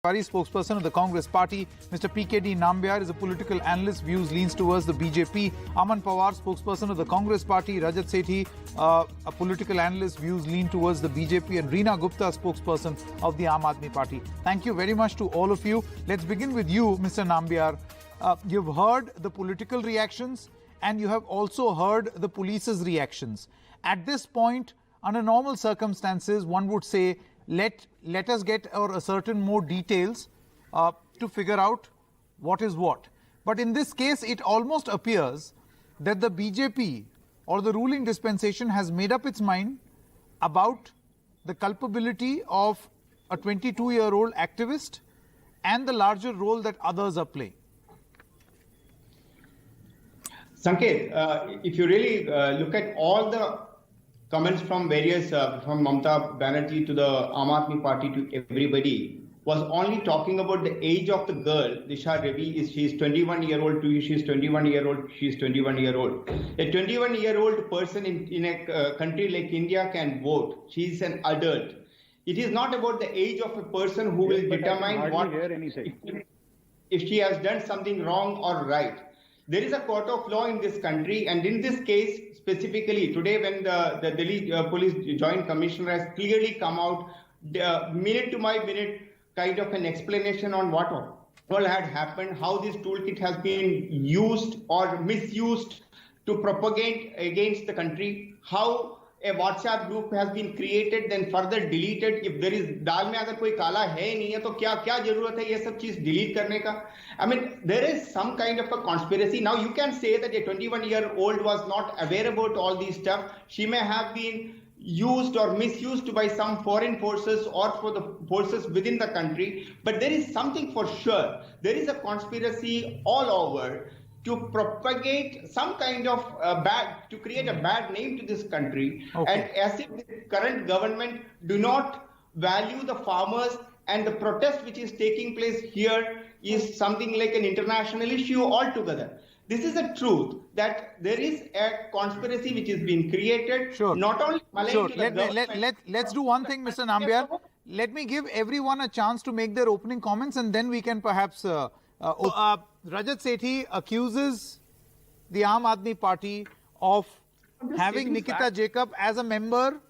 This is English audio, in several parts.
Spokesperson of the Congress Party, Mr. PKD Nambiar is a political analyst, views leans towards the BJP. Aman Pawar, spokesperson of the Congress Party, Rajat Sethi, a political analyst, views lean towards the BJP, and Reena Gupta, spokesperson of the Aam Aadmi Party. Thank you very much to all of you. Let's begin with you, Mr. Nambiar. You've heard the political reactions and you have also heard the police's reactions. At this point, under normal circumstances, one would say, let us get or ascertain more details to figure out what is what. But in this case, it almost appears that the BJP or the ruling dispensation has made up its mind about the culpability of a 22-year-old activist and the larger role that others are playing. Sanket, if you really look at all the comments from various, from Mamata Banerjee to the Aam Aadmi Party to everybody, was only talking about the age of the girl. Disha Ravi she's 21-year-old, she's 21-year-old, she's 21-year-old. A 21-year-old person in a country like India can vote. She's an adult. It is not about the age of a person who will determine what if she has done something wrong or right. There is a court of law in this country, and in this case specifically today, when the Delhi Police Joint Commissioner has clearly come out minute to minute kind of an explanation on what all had happened, how this toolkit has been used or misused to propagate against the country, how a WhatsApp group has been created, then further deleted. If there is दाल में अगर कोई काला है ही नहीं है तो क्या जरूरत है ये सब चीज delete करने का? I mean, there is some kind of a conspiracy. Now you can say that a 21-year-old was not aware about all these stuff. She may have been used or misused by some foreign forces or for the forces within the country. But there is something for sure. There is a conspiracy all over to propagate some kind of to create a bad name to this country. Okay. And as if the current government do not value the farmers, and the protest which is taking place here is something like an international issue altogether. This is a truth that there is a conspiracy which is being created. Sure. Not only sure. Let's do one thing, Mr. Nambiar. Let me give everyone a chance to make their opening comments, and then we can perhaps Rajat Sethi accuses the Aam Aadmi Party of having Nikita Jacob as a member.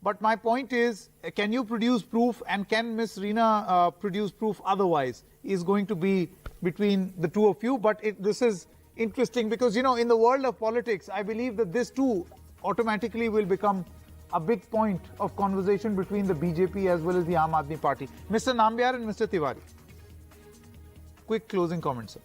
But my point is, can you produce proof, and can Ms. Reena produce proof otherwise? Is going to be between the two of you. But this is interesting because, you know, in the world of politics, I believe that this too automatically will become a big point of conversation between the BJP as well as the Aam Aadmi Party. Mr. Nambiar and Mr. Tiwari. Quick closing comments, sir.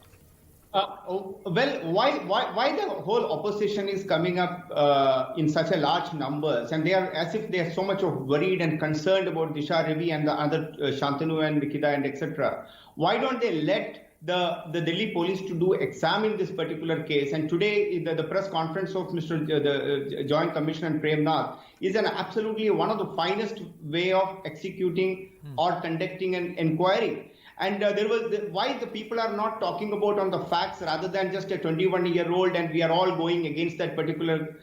Well, why the whole opposition is coming up in such a large numbers, and they are as if they are so much of worried and concerned about Disha Ravi and the other Shantanu and Nikita and etc. Why don't they let the Delhi police to examine this particular case? And today the press conference of the Joint Commissioner Prem Nath is an absolutely one of the finest way of executing or conducting an inquiry. And there was why the people are not talking about on the facts rather than just a 21-year-old and we are all going against that particular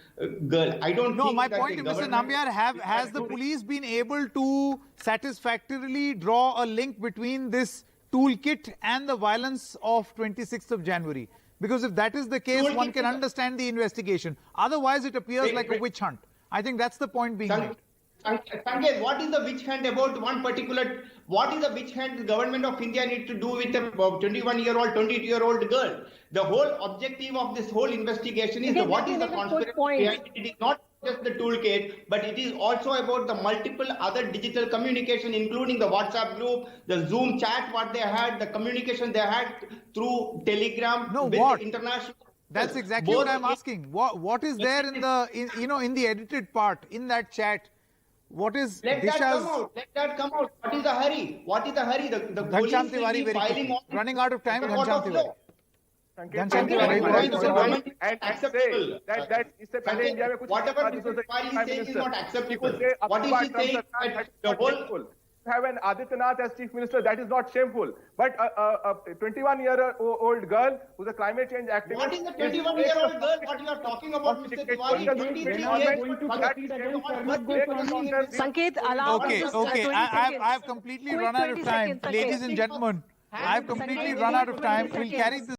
girl. I don't know. No, my point is, Mr. Nambiar, has the police been able to satisfactorily draw a link between this toolkit and the violence of 26th of January? Because if that is the case, one can understand the investigation. Otherwise, it appears like a witch hunt. I think that's the point being made. Sanket, what is the witch hunt about one particular? What is the witch hunt the government of India need to do with a 21-year-old, 22-year-old girl? The whole objective of this whole investigation is what is the conspiracy. It is not just the toolkit, but it is also about the multiple other digital communication, including the WhatsApp group, the Zoom chat, what they had, the communication they had through Telegram. No, with what? International. That's exactly what I'm asking. What is there in the in the edited part in that chat? What is Let that come out. Let that come out. What is the hurry? What is the hurry? The police will be filing on. Running out of time, Ghanshyam Tiwari. Ghanshyam Tiwari. And acceptable. That इससे पहले India में कुछ whatever Mr. Tiwari is saying is not acceptable. What is he saying? The whole have an Adityanath as chief minister, that is not shameful. But a 21-year-old girl who's a climate change activist. What is the 21-year-old girl? What you are talking about, Mr. Tiwari? 23 years. Sanket, allow us Okay, just, okay. 20 I seconds. have completely Quick run out of 20 time. seconds, Sanket. Ladies and gentlemen, I have completely Sanket, run out of time. 20 We'll carry seconds. this